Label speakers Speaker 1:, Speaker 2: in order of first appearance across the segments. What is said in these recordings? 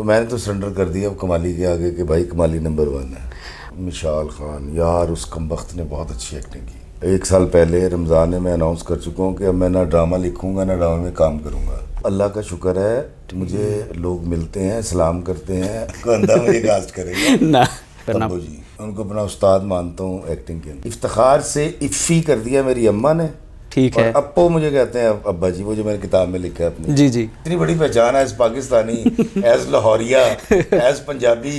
Speaker 1: तो मैंने तो सरेंडर कर दिया अब कमाली के आगे कि भाई कमाली नंबर 1 है। मिशाल खान यार, उस कमबख्त ने बहुत अच्छी एक्टिंग की। 1 साल पहले रमज़ान में मैं अनाउंस कर चुका हूँ कि अब मैं ना ड्रामा लिखूँगा ना ड्रामा में काम करूँगा। अल्लाह का शुक्र है मुझे लोग मिलते हैं, सलाम करते हैं, बंदा मुझे कास्ट करेगा
Speaker 2: ना
Speaker 1: अब्बू जी, उनको अपना उस्ताद मानता हूँ एक्टिंग के अंदर। इफ्तिखार से इफ़ी कर दिया मेरी अम्मा ने,
Speaker 2: ठीक
Speaker 1: और
Speaker 2: है।
Speaker 1: अप्पो मुझे कहते हैं अब्बा जी, वो जो मैंने किताब में लिखा है अपनी।
Speaker 2: जी जी।
Speaker 1: इतनी बड़ी पहचान है as Pakistani, as Lahoria, as Punjabi.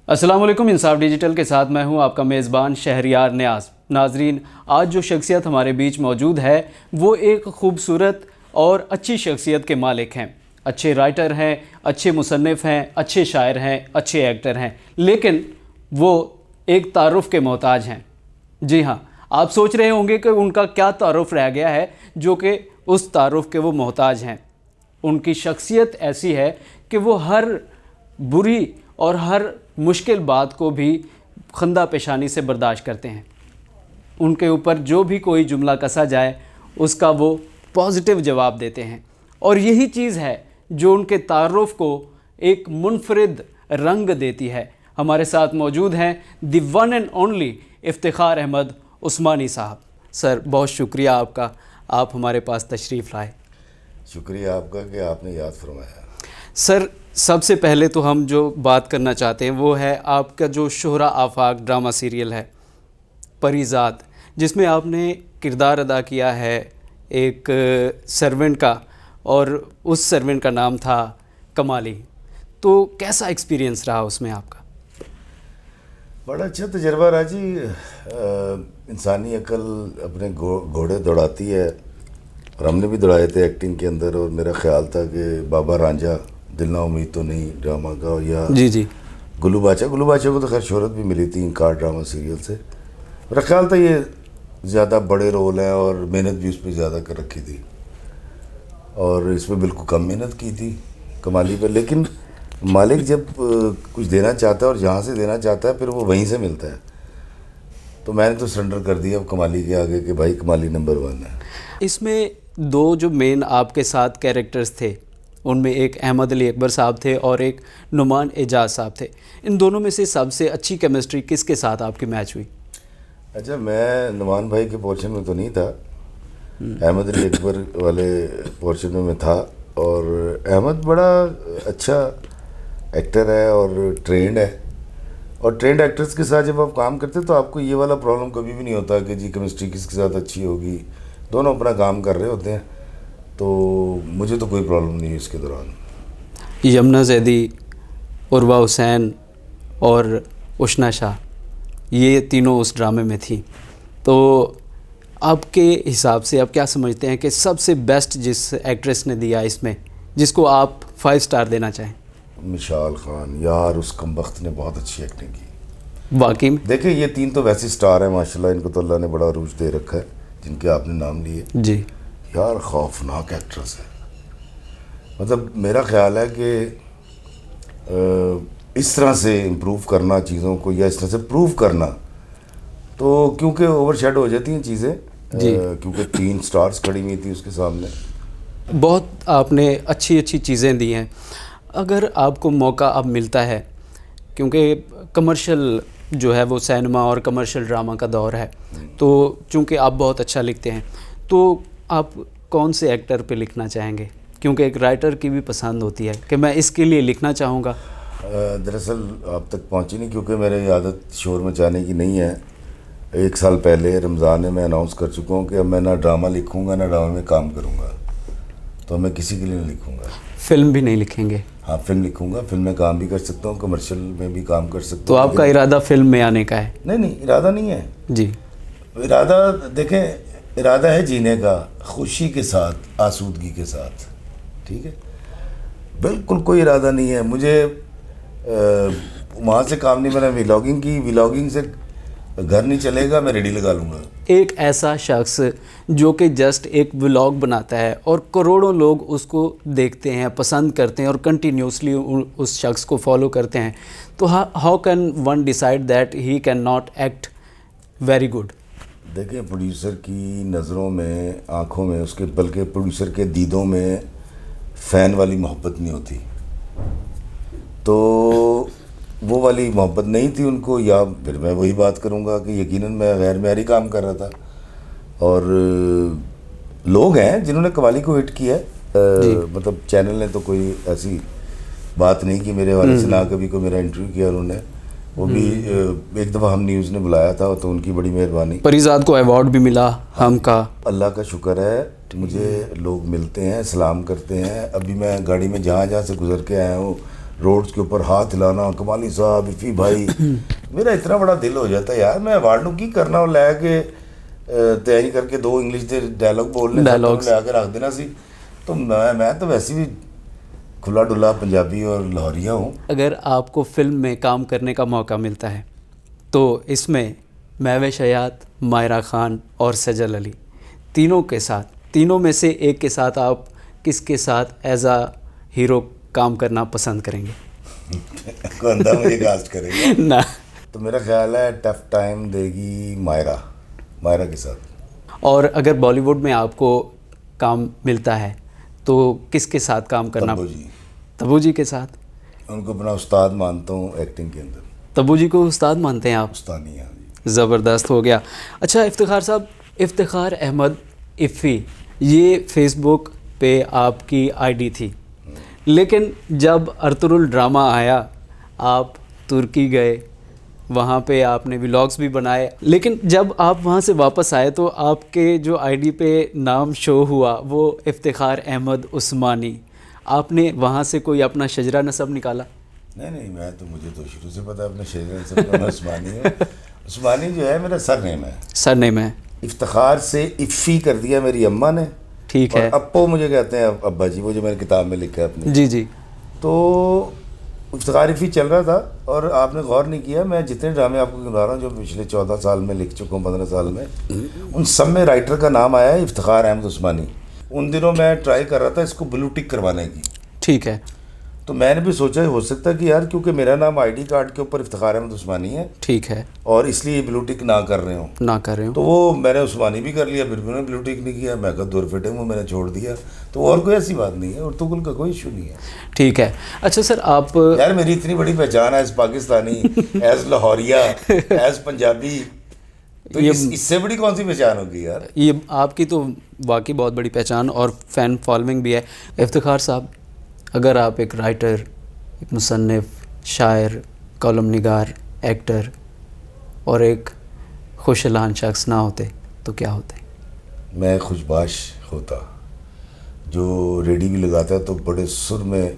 Speaker 2: अस्सलाम वालेकुम, इंसाफ डिजिटल के साथ मैं हूं आपका मेज़बान शहरियार न्याज़। नाजरीन, आज जो शख्सियत हमारे बीच मौजूद है वो एक खूबसूरत और अच्छी शख्सियत के मालिक हैं। अच्छे राइटर हैं, अच्छे मुसन्निफ़ हैं, अच्छे शायर हैं, अच्छे एक्टर हैं, लेकिन वो एक तारुफ़ के मोहताज हैं। जी हाँ, आप सोच रहे होंगे कि उनका क्या तारुफ़ रह गया है जो कि उस तारुफ़ के वो मोहताज हैं। उनकी शख्सियत ऐसी है कि वो हर बुरी और हर मुश्किल बात को भी खंदा पेशानी से बर्दाश्त करते हैं। उनके ऊपर जो भी कोई जुमला कसा जाए उसका वो पॉजिटिव जवाब देते हैं, और यही चीज़ है जो उनके तारुफ़ को एक मुनफरिद रंग देती है। हमारे साथ मौजूद हैं the one and only Iftikhar Ahmed Usmani साहब। सर, बहुत शुक्रिया आपका, आप हमारे पास तशरीफ़ लाए।
Speaker 1: शुक्रिया आपका कि आपने याद फरमाया।
Speaker 2: सर, सबसे पहले तो हम जो बात करना चाहते हैं वो है आपका जो शोहरा आफाक ड्रामा सीरियल है परीज़ात, जिसमें आपने किरदार अदा किया है एक सर्वेंट का, और उस सर्वेंट का नाम था कमाली। तो कैसा एक्सपीरियंस रहा उसमें आपका?
Speaker 1: बड़ा अच्छा तजर्बा रहा जी। इंसानी अकल अपने घोड़े दौड़ाती है, और हमने भी दौड़ाए थे एक्टिंग के अंदर। और मेरा ख्याल था कि बाबा रांझा दिल ना उम्मीद तो नहीं ड्रामा का, या
Speaker 2: जी,
Speaker 1: गुल्लू बादशाह को तो खैर शोहरत भी मिली थी इनकार ड्रामा सीरियल से। मेरा ख्याल था ये ज़्यादा बड़े रोल हैं और मेहनत भी उस पर ज़्यादा कर रखी थी, और इसमें बिल्कुल कम मेहनत की थी कमाली पर। लेकिन मालिक जब कुछ देना चाहता है और जहाँ से देना चाहता है फिर वो वहीं से मिलता है। तो मैंने तो सरेंडर कर दिया अब कमाली के आगे कि भाई कमाली नंबर 1 है।
Speaker 2: इसमें दो जो मेन आपके साथ कैरेक्टर्स थे, उनमें एक अहमद अली अकबर साहब थे और एक नुमान एजाज साहब थे। इन दोनों में से सबसे अच्छी केमिस्ट्री किसके साथ आपकी मैच हुई?
Speaker 1: अच्छा, मैं नुमान भाई के पोर्शन में तो नहीं था, अहमद अली अकबर वाले पोर्शन में मैं था। और अहमद बड़ा अच्छा एक्टर है और ट्रेंड है, और ट्रेंड एक्टर्स के साथ जब आप काम करते हैं तो आपको ये वाला प्रॉब्लम कभी भी नहीं होता कि जी केमिस्ट्री किसके साथ अच्छी होगी। दोनों अपना काम कर रहे होते हैं, तो मुझे तो कोई प्रॉब्लम नहीं है इसके दौरान।
Speaker 2: यमुना जैदी, उर्वा हुसैन और उशना शाह, ये तीनों उस ड्रामे में थी। तो आपके हिसाब से आप क्या समझते हैं कि सबसे बेस्ट जिस एक्ट्रेस ने दिया इसमें, जिसको आप 5 स्टार देना चाहें?
Speaker 1: मिशाल खान यार, उस कमबख्त ने बहुत अच्छी एक्टिंग की
Speaker 2: वाकई में।
Speaker 1: देखिए, ये 3 तो वैसे स्टार हैं माशाल्लाह, इनको तो अल्लाह ने बड़ा अरूज दे रखा है जिनके आपने नाम लिए।
Speaker 2: जी
Speaker 1: यार खौफनाक एक्ट्रेस है। मतलब मेरा ख्याल है कि इस तरह से इम्प्रूव करना चीज़ों को, या इस तरह से प्रूव करना, तो क्योंकि ओवरशैडो हो जाती हैं चीज़ें, क्योंकि 3 स्टार्स खड़ी हुई थी उसके सामने।
Speaker 2: बहुत आपने अच्छी अच्छी चीज़ें दी हैं। अगर आपको मौका अब मिलता है, क्योंकि कमर्शियल जो है वो सिनेमा और कमर्शियल ड्रामा का दौर है, तो चूँकि आप बहुत अच्छा लिखते हैं, तो आप कौन से एक्टर पे लिखना चाहेंगे? क्योंकि एक राइटर की भी पसंद होती है कि मैं इसके लिए लिखना चाहूँगा।
Speaker 1: दरअसल आप तक पहुँची नहीं, क्योंकि मेरी आदत शोर मचाने की नहीं है। 1 साल पहले रमज़ान में मैं अनाउंस कर चुका हूँ कि अब मैं ना ड्रामा लिखूँगा ना ड्रामा में काम करूँगा, तो मैं किसी के लिए नहीं लिखूँगा।
Speaker 2: फिल्म भी नहीं लिखेंगे?
Speaker 1: हाँ, फिल्म लिखूँगा, फिल्म में काम भी कर सकता हूँ, कमर्शियल में भी काम कर सकता हूँ।
Speaker 2: तो आपका इरादा फिल्म में आने का है?
Speaker 1: नहीं, इरादा नहीं है
Speaker 2: जी।
Speaker 1: इरादा देखें, इरादा है जीने का खुशी के साथ, आसूदगी के साथ। ठीक है, बिल्कुल कोई इरादा नहीं है मुझे वहाँ से काम नहीं। मैंने व्लॉगिंग से घर नहीं चलेगा, मैं रेडी लगा लूँगा।
Speaker 2: एक ऐसा शख्स जो कि जस्ट एक व्लॉग बनाता है और करोड़ों लोग उसको देखते हैं, पसंद करते हैं और कंटिन्यूसली उस शख्स को फॉलो करते हैं, तो how can one decide that he can not act very good?
Speaker 1: देखिए, प्रोड्यूसर की नज़रों में, आँखों में उसके, बल्कि प्रोड्यूसर के दीदों में फ़ैन वाली मोहब्बत नहीं होती। तो वो वाली मोहब्बत नहीं थी उनको, या फिर मैं वही बात करूँगा कि यकीनन मैं गैर मेहरी काम कर रहा था। और लोग हैं जिन्होंने कवाली को हिट किया है, मतलब चैनल ने तो कोई ऐसी बात नहीं कि मेरे वाले से ना कभी को मेरा इंटरव्यू किया उन्होंने। वो भी एक दफ़ा हम न्यूज़ ने बुलाया था, तो उनकी बड़ी मेहरबानी।
Speaker 2: परिजात को अवार्ड भी मिला हम का।
Speaker 1: अल्लाह का शुक्र है, मुझे लोग मिलते हैं, सलाम करते हैं। अभी मैं गाड़ी में जहाँ जहाँ से गुजर के आया हूँ, रोड्स के ऊपर हाथ हिलाना, कमाली साहब, इफ़ी भाई, मेरा इतना बड़ा दिल हो जाता है यार। मैं अवार्डों की करना और लै के तैयारी करके 2 इंग्लिश के डायलॉग बोलने लै के रख देना सी। तो मैं तो वैसे भी खुला डुला पंजाबी और लाहौरिया हूँ।
Speaker 2: अगर आपको फिल्म में काम करने का मौका मिलता है तो इसमें महविश हयात, मायरा खान और सजल अली, तीनों के साथ, तीनों में से एक के साथ आप किसके साथ एज आ हीरो काम करना पसंद करेंगे?
Speaker 1: बंदा मुझे कास्ट करेगा
Speaker 2: ना,
Speaker 1: तो मेरा ख्याल है टफ टाइम देगी मायरा के साथ।
Speaker 2: और अगर बॉलीवुड में आपको काम मिलता है तो किसके साथ काम करना? तब्बू जी के साथ।
Speaker 1: उनको अपना उस्ताद मानता हूँ एक्टिंग के अंदर।
Speaker 2: तब्बू जी को उस्ताद मानते हैं आप?
Speaker 1: उस्ताद ही हैं जी।
Speaker 2: ज़बरदस्त हो गया। अच्छा इफ्तिखार साहब, इफ्तिखार अहमद इफ़ी, ये फेसबुक पे आपकी आईडी थी, लेकिन जब अर्तुरुल ड्रामा आया आप तुर्की गए, वहाँ पे आपने व्लॉग्स भी बनाए, लेकिन जब आप वहाँ से वापस आए तो आपके जो आईडी पे नाम शो हुआ वो इफ्तिखार अहमद उस्मानी। आपने वहाँ से कोई अपना शजरा नसब निकाला?
Speaker 1: नहीं, मुझे तो शुरू से पता है अपने शजरा नसब का। उस्मानी है। उस्मानी जो है मेरा सरनेम है। सरनेम है। इफ्तिखार से इफ़ी कर दिया मेरी अम्मा ने।
Speaker 2: ठीक है।
Speaker 1: अप्पो मुझे कहते हैं अब्बा जी, वो जो मैंने किताब में लिखा है अपनी।
Speaker 2: जी।
Speaker 1: तो इफ्तिखार इफ़ी चल रहा था, और आपने गौर नहीं किया, मैं जितने ड्रामे आपको गिना रहा हूँ जो पिछले 14 साल में लिख चुका हूँ, 15 साल में, उन सब में राइटर का नाम आया है इफ्तिखार अहमद उस्मानी। उन दिनों मैं ट्राई कर रहा था इसको ब्लू टिक करवाने की। ठीक है। तो मैंने भी सोचा हो सकता है कि यार, क्योंकि मेरा नाम आईडी कार्ड के ऊपर इफ्तिखार अहमद उस्मानी है, ठीक है, और इसलिए ब्लू टिक ना कर रहे हो। तो वो मैंने उस्मानी भी कर लिया, फिर भी उन्होंने ब्लू टिक नहीं किया। मैं कहा दूर फिटिंग, वो मैंने छोड़ दिया। तो और कोई ऐसी बात नहीं है, और तुगल का कोई इशू नहीं है।
Speaker 2: ठीक है। अच्छा सर, आप
Speaker 1: यार मेरी इतनी बड़ी पहचान है as Pakistani, as Lahoria, as Punjabi, तो इससे बड़ी कौन सी पहचान होगी यार?
Speaker 2: ये आपकी तो वाकई बहुत बड़ी पहचान और फ़ैन फॉलोइंग भी है। इफ्तिखार साहब, अगर आप एक राइटर, एक मुसन्निफ़, शायर, कॉलम निगार, एक्टर और एक खुशलान शख्स ना होते तो क्या होते?
Speaker 1: मैं खुशबाश होता, जो रेडी भी लगाता तो बड़े सुर में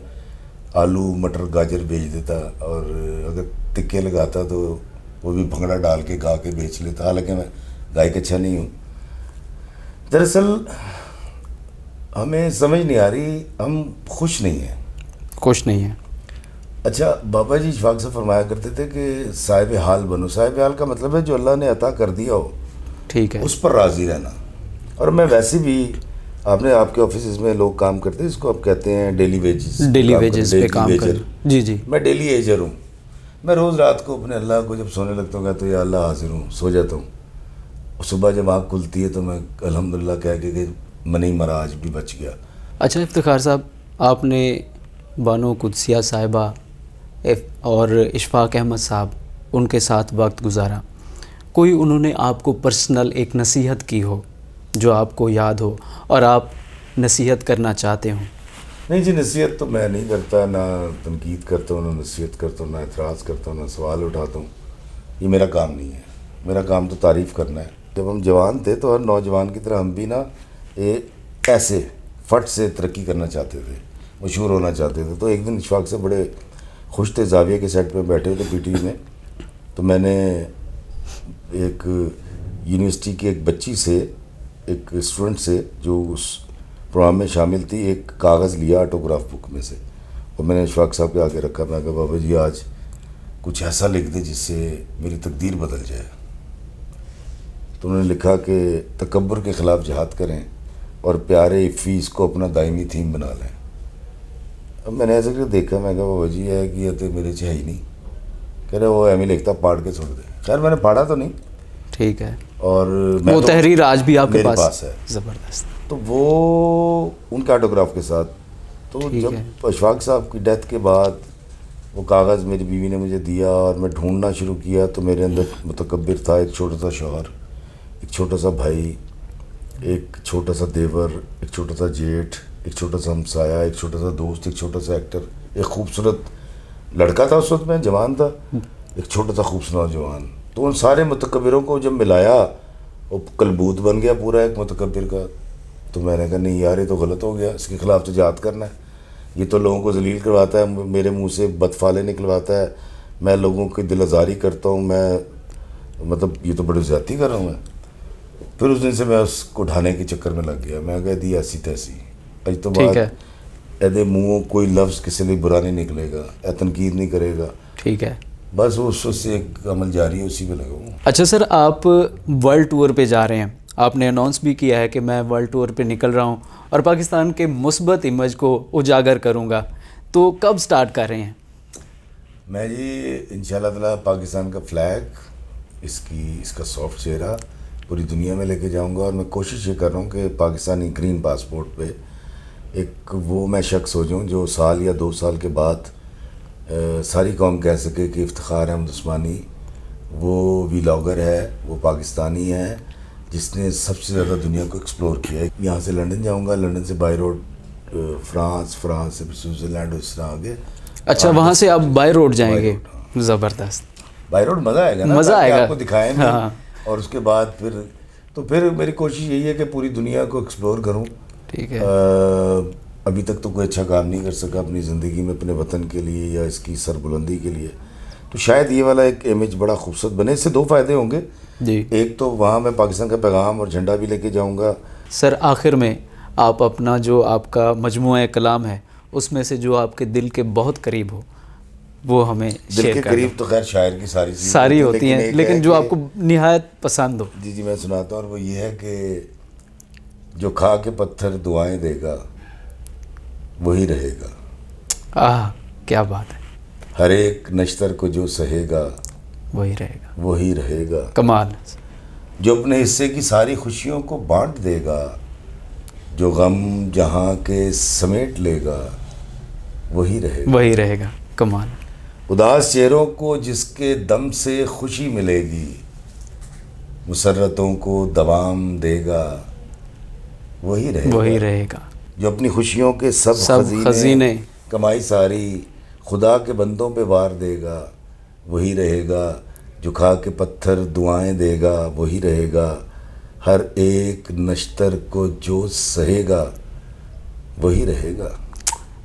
Speaker 1: आलू मटर गाजर बेच देता, और अगर टिक्के लगाता तो वो भी भंगड़ा डाल के गा के बेच लेता। हालांकि मैं गायक अच्छा नहीं हूँ। दरअसल हमें समझ नहीं आ रही, हम खुश नहीं हैं। अच्छा, बाबा जी इशफाक से फरमाया करते थे कि साहिब हाल बनो। साहिब हाल का मतलब है जो अल्लाह ने अता कर दिया हो, ठीक है, उस पर राज़ी रहना। और मैं वैसे भी, आपके ऑफिस में लोग काम करते हैं, इसको आप कहते हैं डेली वेजेस पे काम कर। जी। मैं डेली एजर हूँ। मैं रोज़ रात को अपने अल्लाह को जब सोने लगता हूँ तो या अल्लाह हाजिर हूँ, सो जाता हूँ। सुबह जब आँख खुलती है तो मैं अल्हम्दुलिल्लाह कह के मनी मरा, आज भी बच गया। अच्छा इफ्तिखार साहब, आपने बानो कुदसिया साहिबा और इशफाक अहमद साहब, उनके साथ वक्त गुजारा, कोई उन्होंने आपको पर्सनल एक नसीहत की हो जो आपको याद हो और आप नसीहत करना चाहते हो? नहीं जी, नसीहत तो मैं नहीं करता, ना तनकीद करता हूँ, ना नसीहत करता हूँ, ना एतराज़ करता हूँ, ना सवाल उठाता हूँ। ये मेरा काम नहीं है। मेरा काम तो तारीफ़ करना है। जब हम जवान थे तो हर नौजवान की तरह हम भी ना ऐसे फट से तरक्की करना चाहते थे, मशहूर होना चाहते थे। तो एक दिन इशफाक से बड़े खुश थे, जाविया के सेट पे बैठे थे पीटीवी में। तो मैंने एक यूनिवर्सिटी की एक बच्ची से, एक स्टूडेंट से जो उस प्रोग्राम में शामिल थी, एक कागज़ लिया ऑटोग्राफ बुक में से, और मैंने इशफाक साहब के आगे रखा। मैं कहा बाबा जी आज कुछ ऐसा लिख दे जिससे मेरी तकदीर बदल जाए। तो उन्होंने लिखा कि तकब्बुर के ख़िलाफ़ जिहाद करें और प्यारे इफ़ी को अपना दायमी थीम बना लें। अब मैंने ऐसे करके देखा, मैं कहा बाबा जी है कि ये तो मेरे से है ही नहीं। कह रहे वो एम लिखता, पाड़ के छोड़ दे। खैर मैंने पढ़ा तो नहीं, ठीक है, और वो तहरीर आज भी आपके पास है। ज़बरदस्त। तो वो उनके ऑटोग्राफ के साथ, तो जब इशफाक साहब की डेथ के बाद वो कागज़ मेरी बीवी ने मुझे दिया और मैं ढूंढना शुरू किया तो मेरे अंदर मुतकब्बिर था, एक छोटा सा शौहर, एक छोटा सा भाई, एक छोटा सा देवर, एक छोटा सा जेठ, एक छोटा सा हमसाया, एक छोटा सा दोस्त, एक छोटा सा एक्टर, एक खूबसूरत लड़का था उस वक्त, मैं जवान था, एक छोटा सा खूबसूरत जवान। तो उन सारे मुतकब्बिरों को जब मिलाया वो कलबूत बन गया पूरा एक मुतकब्बिर का। तो मैंने कहा नहीं यार ये तो गलत हो गया, इसके ख़िलाफ़ तो जहाद करना है। ये तो लोगों को जलील करवाता है, मेरे मुंह से बदफाले निकलवाता है, मैं लोगों की दिल आज़ारी करता हूँ, मैं मतलब ये तो बड़ी ज़्यादती कर रहा हूँ मैं। फिर उस दिन से मैं उसको ढाने के चक्कर में लग गया। मैं कह दी ऐसी तैसी अज तो
Speaker 2: ठीक है,
Speaker 1: बाद एदे मुँहों कोई लफ्ज़ किसी लिए बुरा नहीं निकलेगा, तनकीद नहीं करेगा।
Speaker 2: ठीक है।
Speaker 1: बस उससे एक अमल जारी है, उसी पे लगा हूँ।
Speaker 2: अच्छा सर, आप वर्ल्ड टूर पे जा रहे हैं, आपने अनाउंस भी किया है कि मैं वर्ल्ड टूर पे निकल रहा हूँ और पाकिस्तान के मुस्बत इमेज को उजागर करूँगा, तो कब स्टार्ट कर रहे हैं?
Speaker 1: मैं जी इंशाल्लाह ताला पाकिस्तान का फ्लैग इसका सॉफ्ट चेहरा पूरी दुनिया में लेके जाऊंगा। और मैं कोशिश ये कर रहा हूँ कि पाकिस्तानी ग्रीन पासपोर्ट पे एक वो मैं शख्स हो जाऊँ जो साल या 2 साल के बाद सारी कौम कह सके कि इफ्तिखार अहमद उस्मानी वो व्लॉगर है, वो पाकिस्तानी है जिसने सबसे ज़्यादा दुनिया को एक्सप्लोर किया है। यहाँ से लंदन जाऊँगा, लंदन से बाई रोड फ्रांस से फिर स्विट्ज़रलैंड, इस तरह आगे।
Speaker 2: अच्छा, वहाँ से आप बाय रोड जाएंगे?
Speaker 1: हाँ।
Speaker 2: ज़बरदस्त,
Speaker 1: बाई रोड मज़ा आएगा ना,
Speaker 2: मज़ा आएगा,
Speaker 1: आपको दिखाएंगे।
Speaker 2: हाँ।
Speaker 1: और उसके बाद फिर मेरी कोशिश यही है कि पूरी दुनिया को एक्सप्लोर करूँ।
Speaker 2: ठीक है।
Speaker 1: अभी तक तो कोई अच्छा काम नहीं कर सका अपनी ज़िंदगी में अपने वतन के लिए या इसकी सरबुलंदी के लिए, तो शायद ये वाला एक इमेज बड़ा खूबसूरत बने। इससे 2 फ़ायदे होंगे
Speaker 2: जी।
Speaker 1: एक तो वहाँ मैं पाकिस्तान का पैगाम और झंडा भी लेके जाऊँगा।
Speaker 2: सर आखिर में आप अपना जो आपका मजमूआ कलाम है उसमें से जो आपके दिल के बहुत करीब हो वो हमें
Speaker 1: दिल
Speaker 2: शेयर
Speaker 1: के
Speaker 2: कर
Speaker 1: करीब तो खैर शायर की
Speaker 2: सारी होती हैं, लेकिन जो आपको निहायत पसंद हो।
Speaker 1: जी मैं सुनाता हूँ। और वो ये है कि जो खा के पत्थर दुआएं देगा वही रहेगा।
Speaker 2: क्या बात है।
Speaker 1: हर एक नश्तर को जो सहेगा
Speaker 2: वही रहेगा,
Speaker 1: वही रहेगा।
Speaker 2: कमाल।
Speaker 1: जो अपने हिस्से की सारी खुशियों को बांट देगा, जो गम जहाँ के समेट लेगा वही रहेगा,
Speaker 2: वही रहेगा। कमाल।
Speaker 1: उदास चेहरों को जिसके दम से खुशी मिलेगी, मुसर्रतों को दवाम देगा वही रहेगा,
Speaker 2: वही रहेगा।
Speaker 1: जो अपनी खुशियों के सब खजीने कमाई सारी खुदा के बंदों पे वार देगा वही रहेगा, जो खा के पत्थर दुआएं देगा वही रहेगा, हर एक नश्तर को जो सहेगा वही रहेगा।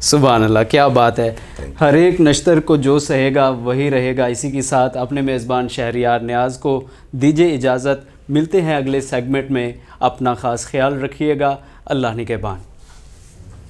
Speaker 2: सुभान अल्लाह, क्या बात है। हर एक नश्तर को जो सहेगा वही रहेगा। इसी के साथ अपने मेज़बान शहरियार नियाज़ को दीजिए इजाज़त। मिलते हैं अगले सेगमेंट में। अपना ख़ास ख्याल रखिएगा। अल्लाह निगहबान।